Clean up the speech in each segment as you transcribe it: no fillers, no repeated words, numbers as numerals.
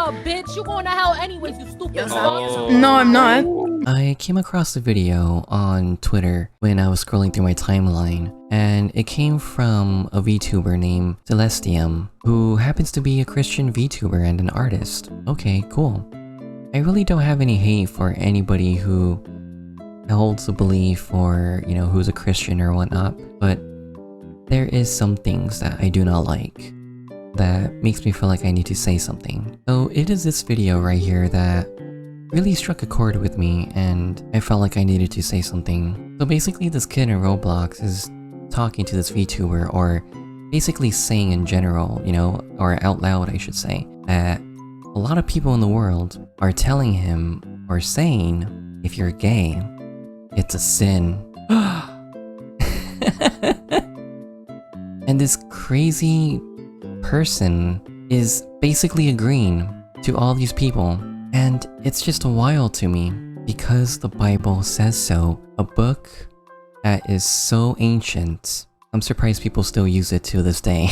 hell, bitch. You going to hell anyways, you stupid fuck. No, I'm not. I came across a video on Twitter when I was scrolling through my timeline, and it came from a VTuber named Celestium, who happens to be a Christian VTuber and an artist. Okay, cool. I really don't have any hate for anybody who holds a belief or, you know, who's a Christian or whatnot, but there is some things that I do not like that makes me feel like I need to say something. So it is this video right here that really struck a chord with me, and I felt like I needed to say something. So basically this kid in Roblox is talking to this VTuber, or basically saying in general, you know, or out loud I should say, that a lot of people in the world are telling him or saying, if you're gay, it's a sin. And this crazy person is basically agreeing to all these people, and it's just wild to me because the Bible says so. A book that is so ancient. I'm surprised people still use it to this day.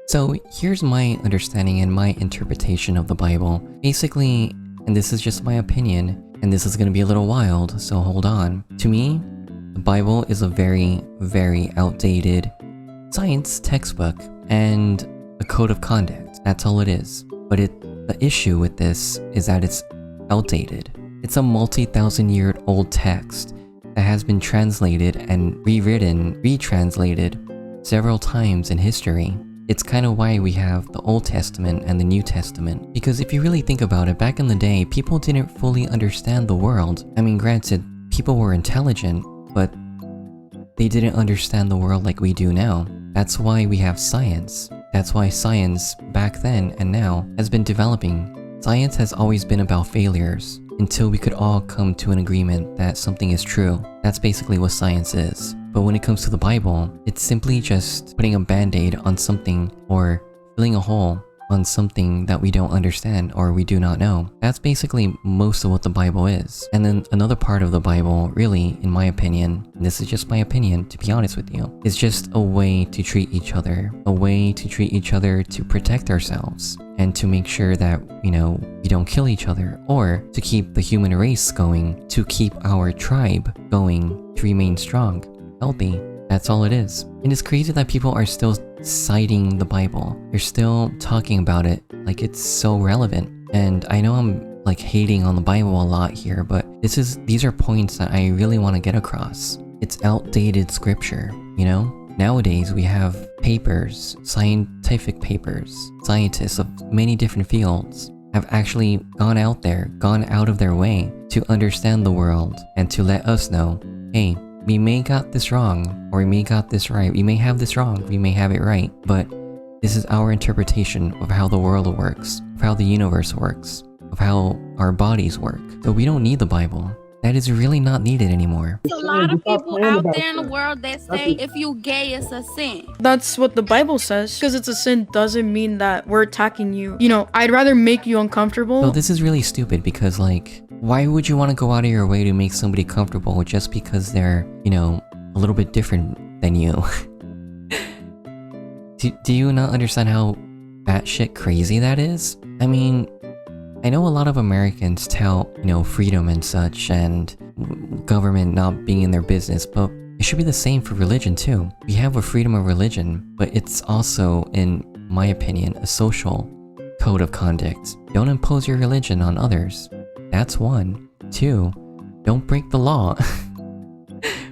So here's my understanding and my interpretation of the Bible. Basically, and this is just my opinion, and this is gonna be a little wild, so hold on. To me, the Bible is a very, very outdated science textbook and a code of conduct. That's all it is. But the issue with this is that it's outdated. It's a multi-thousand-year-old text that has been translated and rewritten, retranslated several times in history. It's kind of why we have the Old Testament and the New Testament. Because if you really think about it, back in the day, people didn't fully understand the world. I mean, granted, people were intelligent, but they didn't understand the world like we do now. That's why we have science. That's why science, back then and now, has been developing. Science has always been about failures, until we could all come to an agreement that something is true. That's basically what science is. But when it comes to the Bible, it's simply just putting a band-aid on something, or filling a hole on something that we don't understand or we do not know. That's basically most of what the Bible is. And then another part of the Bible, really, in my opinion, and this is just my opinion to be honest with you, is just a way to treat each other. A way to treat each other to protect ourselves, and to make sure that, you know, we don't kill each other, or to keep the human race going, to keep our tribe going, to remain strong, healthy. That's all it is. And it's crazy that people are still citing the Bible. They're still talking about it like it's so relevant. And I know I'm like hating on the Bible a lot here, but these are points that I really want to get across. It's outdated scripture, you know? Nowadays we have papers, scientific papers. Scientists of many different fields have actually gone out of their way to understand the world and to let us know, hey, we may got this wrong, or we may got this right. We may have this wrong, we may have it right, but this is our interpretation of how the world works, of how the universe works, of how our bodies work. So we don't need the Bible. That is really not needed anymore. There's a lot of people out there in the world that say if you gay, it's a sin. That's what the Bible says. Because it's a sin doesn't mean that we're attacking you. You know, I'd rather make you uncomfortable. So this is really stupid because, like, why would you want to go out of your way to make somebody comfortable just because they're, you know, a little bit different than you? Do you not understand how batshit crazy that is? I mean, I know a lot of Americans tout, you know, freedom and such, and government not being in their business, but it should be the same for religion too. We have a freedom of religion, but it's also, in my opinion, a social code of conduct. Don't impose your religion on others. That's one. Two, don't break the law.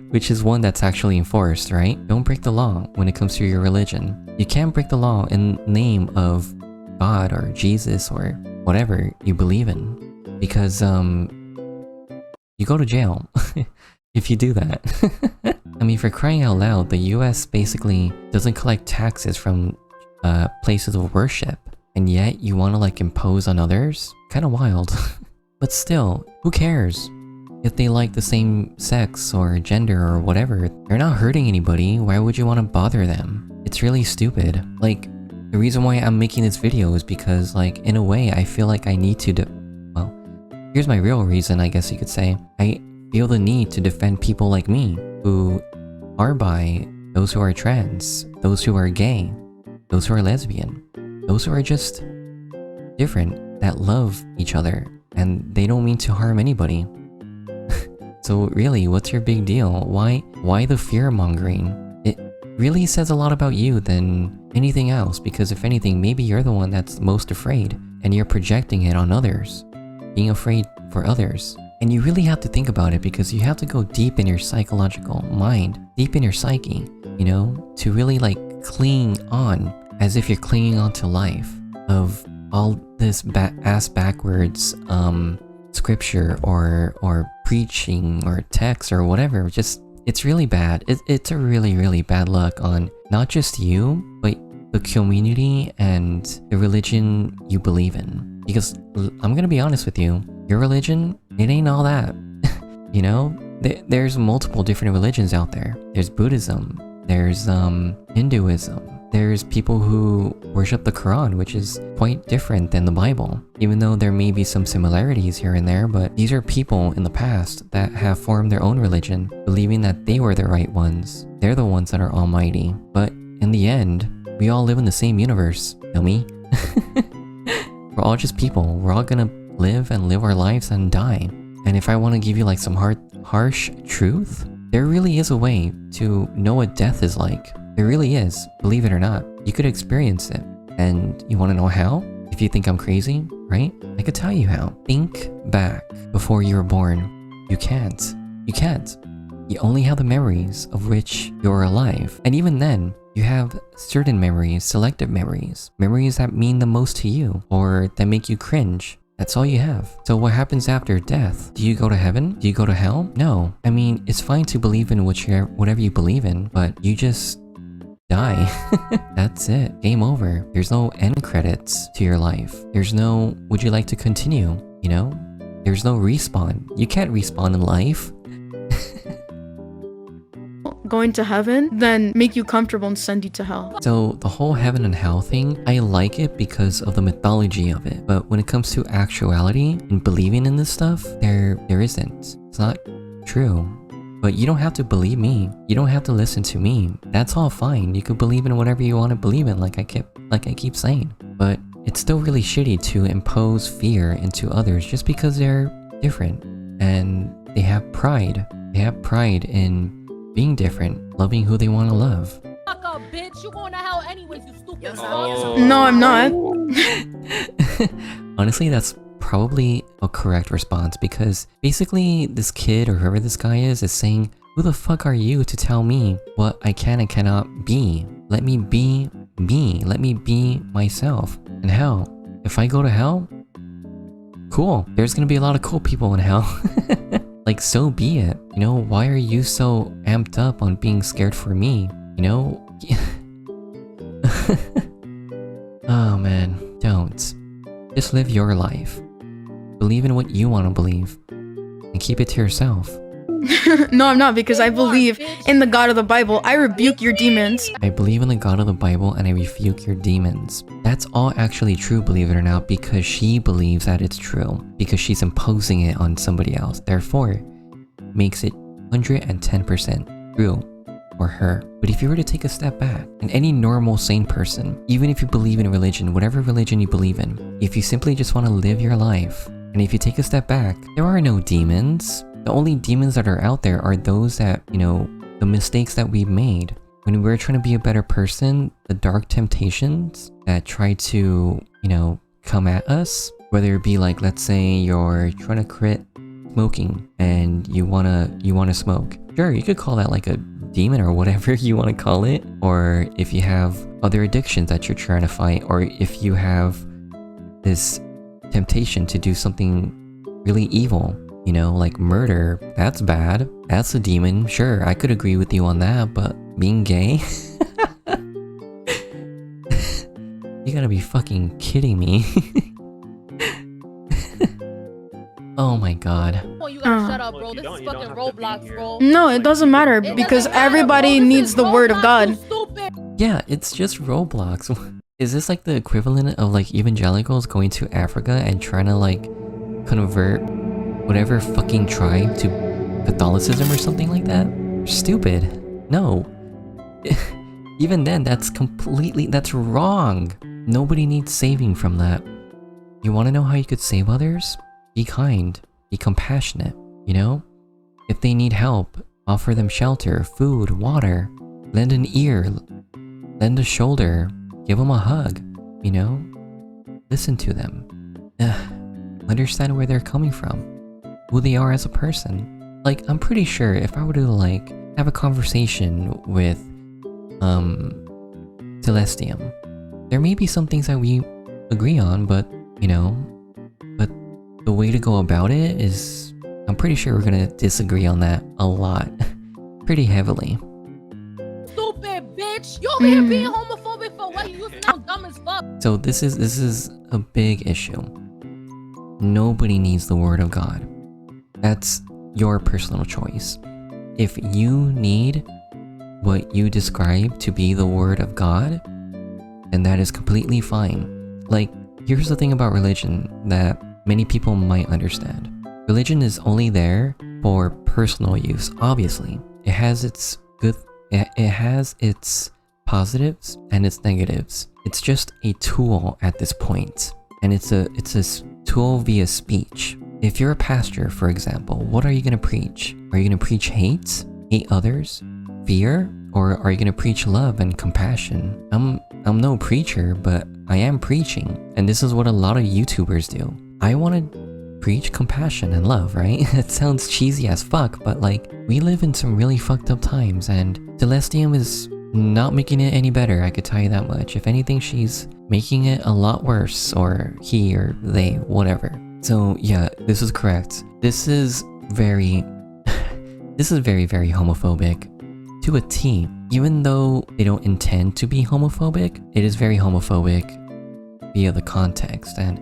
Which is one that's actually enforced, right? Don't break the law when it comes to your religion. You can't break the law in the name of God or Jesus or whatever you believe in, because you go to jail if you do that. I mean, for crying out loud, the US basically doesn't collect taxes from places of worship, and yet you want to like impose on others? Kind of wild. But still, who cares? If they like the same sex or gender or whatever, they're not hurting anybody. Why would you want to bother them? It's really stupid. Like, the reason why I'm making this video is because, like, in a way, I feel like I need to well, here's my real reason, I guess you could say. I feel the need to defend people like me, who are bi, those who are trans, those who are gay, those who are lesbian, those who are just different, that love each other, and they don't mean to harm anybody. So really, what's your big deal? Why the fear-mongering? It really says a lot about you than anything else, because if anything, maybe you're the one that's most afraid, and you're projecting it on others, being afraid for others. And you really have to think about it, because you have to go deep in your psychological mind, deep in your psyche, you know, to really like cling on, as if you're clinging on to life, of all this ass backwards scripture or preaching or text or whatever. Just, it's really bad. It's a really bad luck on not just you, but the community and the religion you believe in. Because I'm gonna be honest with you, your religion, it ain't all that. You know, there's multiple different religions out there. There's Buddhism, there's Hinduism, there's people who worship the Quran, which is quite different than the Bible, even though there may be some similarities here and there. But these are people in the past that have formed their own religion, believing that they were the right ones. They're the ones that are almighty. But in the end, we all live in the same universe, dummy. We're all just people. We're all gonna live and live our lives and die. And if I want to give you like some harsh truth, there really is a way to know what death is like. There really is, believe it or not. You could experience it. And you want to know how? If you think I'm crazy, right? I could tell you how. Think back before you were born. You can't. You can't. You only have the memories of which you're alive. And even then, you have certain memories, selective memories. Memories that mean the most to you, or that make you cringe. That's all you have. So what happens after death? Do you go to heaven? Do you go to hell? No. I mean, it's fine to believe in whatever you believe in, but you just die. That's it. Game over. There's no end credits to your life. There's no, would you like to continue? You know? There's no respawn. You can't respawn in life. Going to heaven, then make you comfortable and send you to hell. So the whole heaven and hell thing, I like it because of the mythology of it. But when it comes to actuality and believing in this stuff, there isn't. It's not true. But you don't have to believe me. You don't have to listen to me. That's all fine. You could believe in whatever you want to believe in, like I keep saying. But it's still really shitty to impose fear into others just because they're different. And they have pride. They have pride in being different, loving who they want to love. Fuck up, bitch. You going to hell anyways, you stupid No, I'm not. Honestly, that's probably a correct response, because basically this kid or whoever this guy is saying, who the fuck are you to tell me what I can and cannot be? Let me be me. Let me be myself. And hell, if I go to hell, cool. There's gonna be a lot of cool people in hell. Like, so be it. You know, why are you so amped up on being scared for me? You know? Oh man, don't. Just live your life. Believe in what you want to believe. And keep it to yourself. No, I'm not, because I believe in the God of the Bible. I rebuke your demons. I believe in the God of the Bible and I rebuke your demons. That's all actually true, believe it or not, because she believes that it's true. Because she's imposing it on somebody else. Therefore, makes it 110% true for her. But if you were to take a step back, and any normal, sane person, even if you believe in religion, whatever religion you believe in, if you simply just want to live your life, and if you take a step back, there are no demons. The only demons that are out there are those that, you know, the mistakes that we've made. When we're trying to be a better person, the dark temptations that try to, you know, come at us, whether it be like, let's say you're trying to quit smoking and you wanna smoke. Sure, you could call that like a demon or whatever you want to call it. Or if you have other addictions that you're trying to fight, or if you have this temptation to do something really evil, you know, like murder, that's bad. That's a demon. Sure, I could agree with you on that, but being gay? You gotta be fucking kidding me. Oh my god. Oh, you gotta shut up, bro. This is fucking Roblox, bro. No, it doesn't matter, because everybody needs the word of God. Yeah, it's just Roblox. Is this like the equivalent of like evangelicals going to Africa and trying to like convert whatever fucking tribe to Catholicism or something like that? Stupid. No. Even then, that's wrong. Nobody needs saving from that. You want to know how you could save others? Be kind. Be compassionate, you know? If they need help, offer them shelter, food, water. Lend an ear. Lend a shoulder. Give them a hug, you know? Listen to them. Understand where they're coming from. Who they are as a person. Like, I'm pretty sure if I were to, like, have a conversation with, Celestium, there may be some things that we agree on, but, you know, but the way to go about it is, I'm pretty sure we're gonna disagree on that a lot. Pretty heavily. Stupid bitch! You over here being homophobic for what? You sound dumb as fuck. So this is a big issue. Nobody needs the word of God. That's your personal choice. If you need what you describe to be the word of God, then that is completely fine. Like, here's the thing about religion that many people might understand. Religion is only there for personal use, obviously. It has its positives and its negatives. It's just a tool at this point, and it's a tool via speech. If you're a pastor, for example, what are you gonna preach? Are you gonna preach hate others, fear, or are you gonna preach love and compassion? I'm no preacher, but I am preaching, and this is what a lot of YouTubers do. I want to preach compassion and love, right? It sounds cheesy as fuck, but like, we live in some really fucked up times, and Celestium is not making it any better, I could tell you that much. If anything, she's making it a lot worse, or he or they, whatever. So yeah, this is correct. This is very very homophobic to a T. Even though they don't intend to be homophobic, it is very homophobic via the context and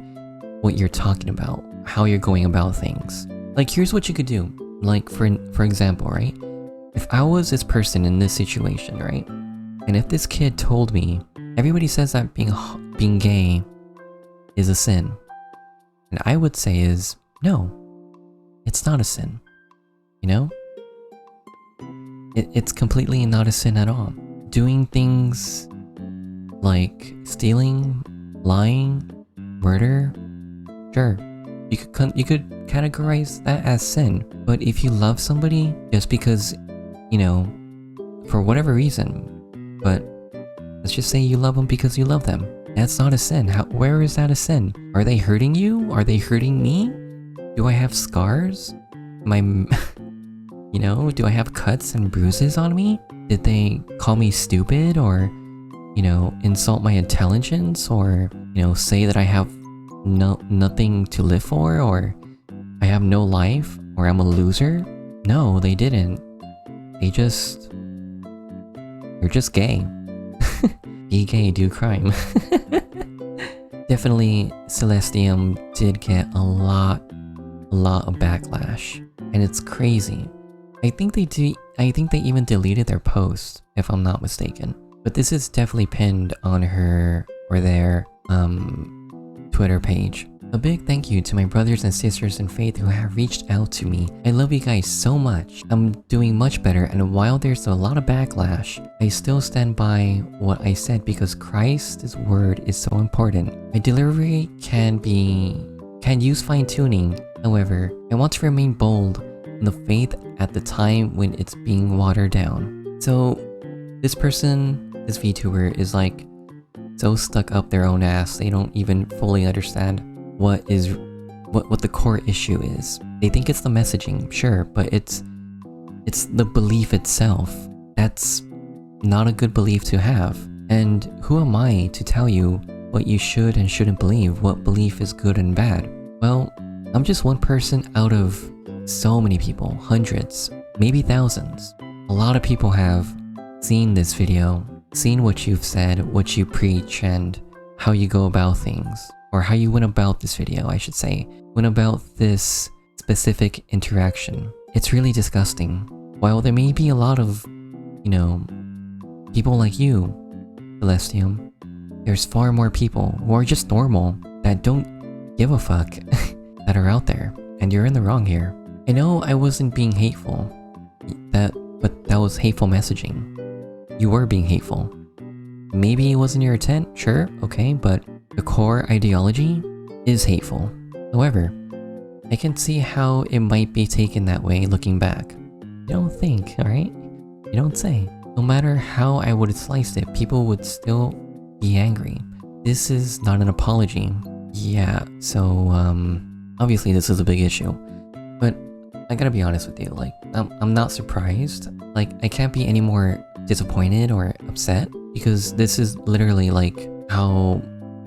what you're talking about, how you're going about things. Like, here's what you could do. Like, for example, right? If I was this person in this situation, right? And if this kid told me, everybody says that being gay is a sin. And I would say is, no, it's not a sin. You know? It's completely not a sin at all. Doing things like stealing, lying, murder, sure. You could categorize that as sin. But if you love somebody just because, you know, for whatever reason, but let's just say you love them because you love them, that's not a sin. Where is that a sin? Are they hurting you? Are they hurting me? Do I have scars? Am I... You know, do I have cuts and bruises on me? Did they call me stupid, or, you know, insult my intelligence, or, you know, say that I have nothing to live for, or I have no life, or I'm a loser? No, they didn't. You're just gay. Be gay, do crime. Definitely, Celestium did get a lot of backlash, and it's crazy. I think they even deleted their post, if I'm not mistaken. But this is definitely pinned on her or their Twitter page. A big thank you to my brothers and sisters in faith who have reached out to me. I love you guys so much. I'm doing much better, and while there's a lot of backlash, I still stand by what I said because Christ's word is so important. My delivery can use fine-tuning. However, I want to remain bold in the faith at the time when it's being watered down. So this person, this VTuber, is like so stuck up their own ass, they don't even fully understand what the core issue is. They think it's the messaging, sure, but it's the belief itself. That's not a good belief to have. And who am I to tell you what you should and shouldn't believe, what belief is good and bad? Well, I'm just one person out of so many people, hundreds, maybe thousands. A lot of people have seen this video, seen what you've said, what you preach, and how you go about things. Or how you went about this video, I should say. Went about this specific interaction. It's really disgusting. While there may be a lot of, you know, people like you, Celestium, there's far more people who are just normal, that don't give a fuck, that are out there. And you're in the wrong here. I know I wasn't being hateful, but that was hateful messaging. You were being hateful. Maybe it wasn't your intent, sure, okay, but the core ideology is hateful. However, I can see how it might be taken that way looking back. You don't think, alright? You don't say. No matter how I would have sliced it, people would still be angry. This is not an apology. Yeah, so, obviously this is a big issue. But I gotta be honest with you, like, I'm not surprised. Like, I can't be any more disappointed or upset, because this is literally like how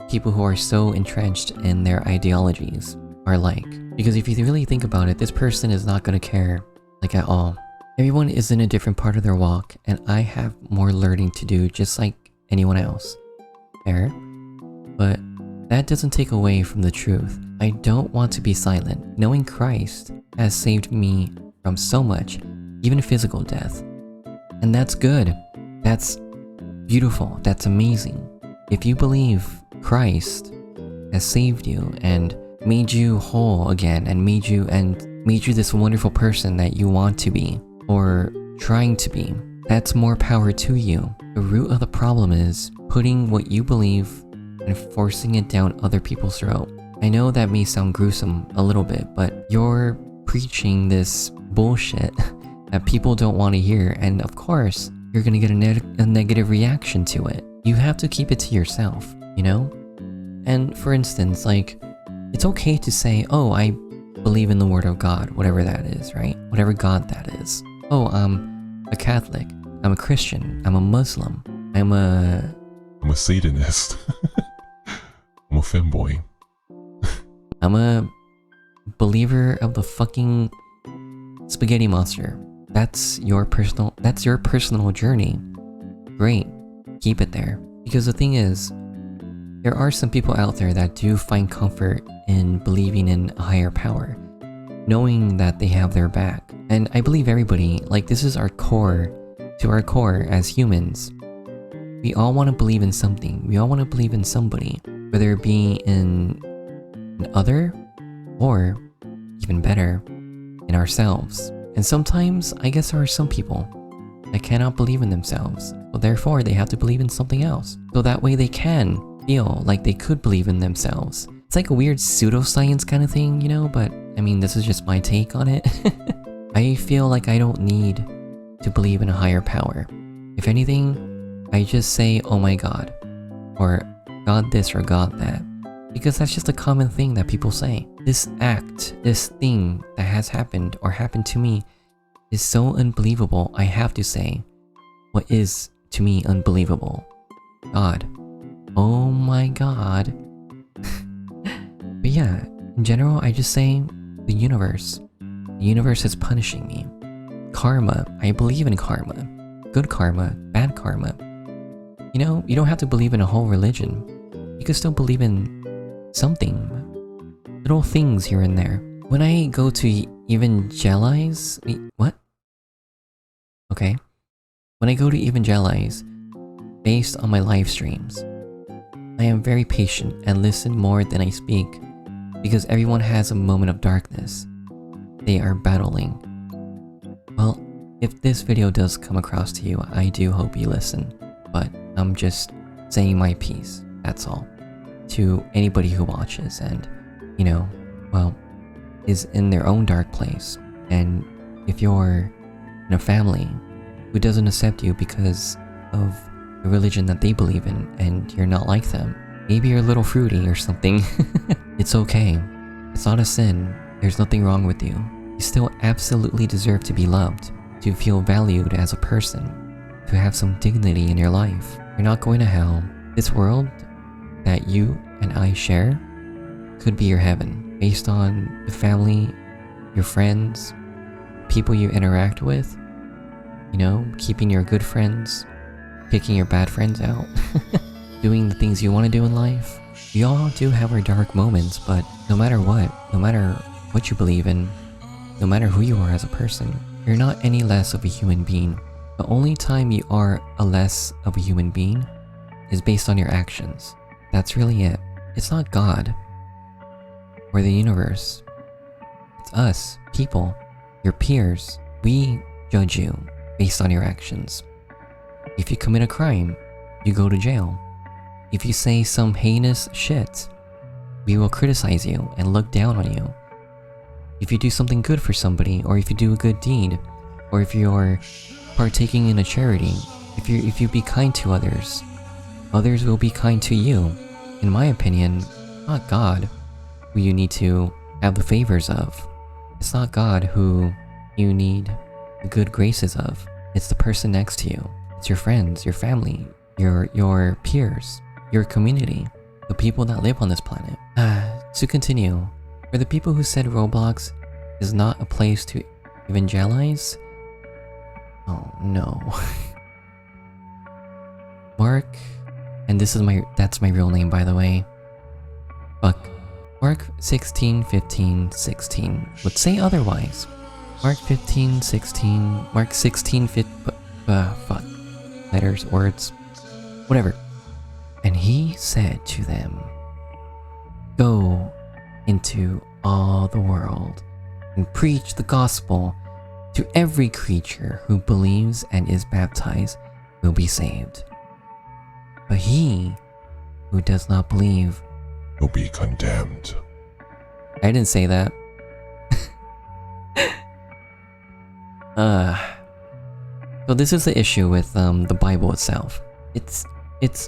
people who are so entrenched in their ideologies are like. Because if you really think about it, this person is not gonna care, like, at all. Everyone is in a different part of their walk, and I have more learning to do just like anyone else. Fair? But that doesn't take away from the truth. I don't want to be silent. Knowing Christ has saved me from so much, even physical death. And that's good. That's beautiful. That's amazing. If you believe Christ has saved you and made you whole again and made you this wonderful person that you want to be, or trying to be, that's more power to you. The root of the problem is putting what you believe and forcing it down other people's throat. I know that may sound gruesome a little bit, but you're preaching this bullshit that people don't want to hear, and of course, you're gonna get a negative reaction to it. You have to keep it to yourself, you know? And for instance, like, it's okay to say, oh, I believe in the word of God, whatever that is, right? Whatever God that is. Oh, I'm a Catholic, I'm a Christian, I'm a Muslim, I'm a Satanist. I'm a femboy. I'm a believer of the fucking spaghetti monster. That's your personal journey. Great, keep it there. Because the thing is, there are some people out there that do find comfort in believing in a higher power, knowing that they have their back. And I believe everybody, like, this is our core, to our core as humans. We all want to believe in something. We all want to believe in somebody, whether it be in an other, or even better, in ourselves. And sometimes, I guess there are some people that cannot believe in themselves, so therefore they have to believe in something else, so that way they can feel like they could believe in themselves. It's like a weird pseudoscience kind of thing, you know, but I mean, this is just my take on it. I feel like I don't need to believe in a higher power. If anything, I just say, oh my God, or God this or God that, because that's just a common thing that people say. This act, this thing that has happened or happened to me is so unbelievable, I have to say, what is to me unbelievable? God. Oh my God. But yeah, in general, I just say the universe. The universe is punishing me. Karma. I believe in karma. Good karma, bad karma. You know, you don't have to believe in a whole religion. You can still believe in something. Little things here and there. When I go to evangelize... Wait, what? Okay. When I go to evangelize, based on my live streams, I am very patient and listen more than I speak, because everyone has a moment of darkness they are battling. Well, if this video does come across to you, I do hope you listen, but I'm just saying my piece, that's all, to anybody who watches and, you know, well, is in their own dark place. And if you're in a family who doesn't accept you because of the religion that they believe in and you're not like them, maybe you're a little fruity or something, it's okay. It's not a sin. There's nothing wrong with you. You still absolutely deserve to be loved, to feel valued as a person, to have some dignity in your life. You're not going to hell. This world that you and I share could be your heaven, based on the family, your friends, people you interact with, you know, keeping your good friends, picking your bad friends out, doing the things you want to do in life. We all do have our dark moments, but no matter what you believe in, no matter who you are as a person, you're not any less of a human being. The only time you are a less of a human being is based on your actions. That's really it. It's not God or the universe. It's us, people, your peers. We judge you based on your actions. If you commit a crime, you go to jail. If you say some heinous shit, we will criticize you and look down on you. If you do something good for somebody, or if you do a good deed, or if you're partaking in a charity, if you be kind to others, others will be kind to you. In my opinion, not God who you need to have the favors of. It's not God who you need the good graces of. It's the person next to you. It's your friends, your family, your peers, your community, the people that live on this planet. To continue, for the people who said Roblox is not a place to evangelize, oh no. Mark, and that's my real name by the way. Fuck. Mark 16:15:16 would say otherwise. Mark 15:16, Mark 16, fuck. Letters, words, whatever. And he said to them, go into all the world and preach the gospel to every creature who believes and is baptized will be saved. But he who does not believe Will be condemned. I didn't say that. So this is the issue with the Bible itself. It's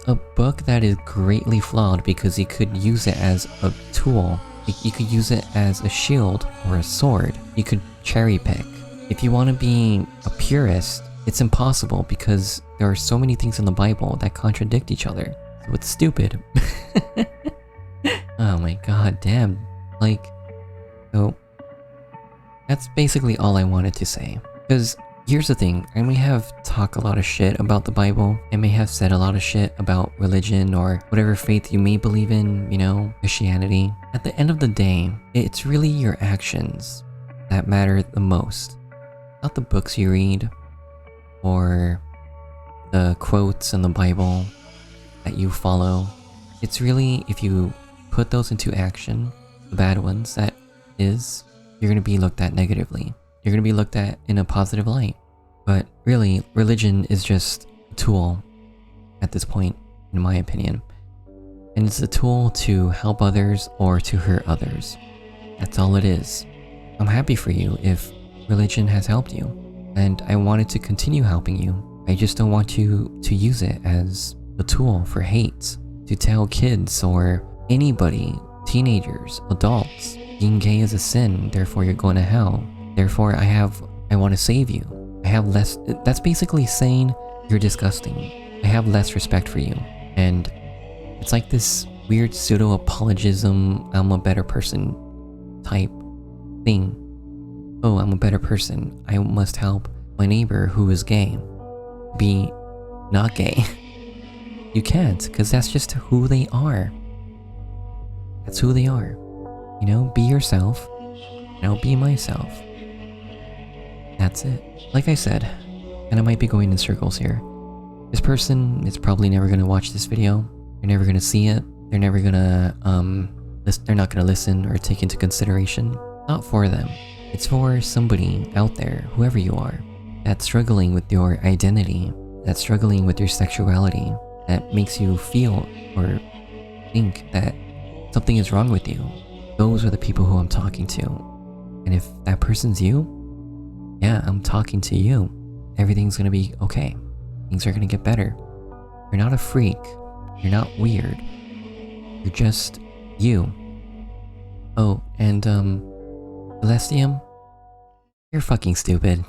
a book that is greatly flawed because you could use it as a tool. You could use it as a shield or a sword. You could cherry pick. If you want to be a purist, it's impossible because there are so many things in the Bible that contradict each other. So it's stupid. Oh my god, damn. Like, so that's basically all I wanted to say. Because here's the thing, I may have talked a lot of shit about the Bible, I may have said a lot of shit about religion or whatever faith you may believe in, you know, Christianity. At the end of the day, it's really your actions that matter the most. Not the books you read, or the quotes in the Bible that you follow. It's really, if you put those into action, the bad ones, that is, you're gonna be looked at negatively. You're gonna be looked at in a positive light. But really, religion is just a tool at this point, in my opinion. And it's a tool to help others or to hurt others. That's all it is. I'm happy for you if religion has helped you, and I wanted to continue helping you. I just don't want you to use it as a tool for hate, to tell kids or anybody, teenagers, adults, being gay is a sin, therefore you're going to hell. Therefore I want to save you. I have less, that's basically saying you're disgusting. I have less respect for you. And it's like this weird pseudo-apologism, I'm a better person type thing. Oh, I'm a better person. I must help my neighbor who is gay be not gay. You can't, because that's just who they are. That's who they are. You know, be yourself, and I'll be myself. That's it. Like I said, and I might be going in circles here, this person is probably never gonna watch this video. They're never gonna see it. They're never gonna, they're not gonna listen or take into consideration. Not for them. It's for somebody out there, whoever you are, that's struggling with your identity, that's struggling with your sexuality, that makes you feel or think that something is wrong with you. Those are the people who I'm talking to. And if that person's you, yeah, I'm talking to you. Everything's gonna be okay. Things are gonna get better. You're not a freak. You're not weird. You're just you. Oh, and Celestium, you're fucking stupid.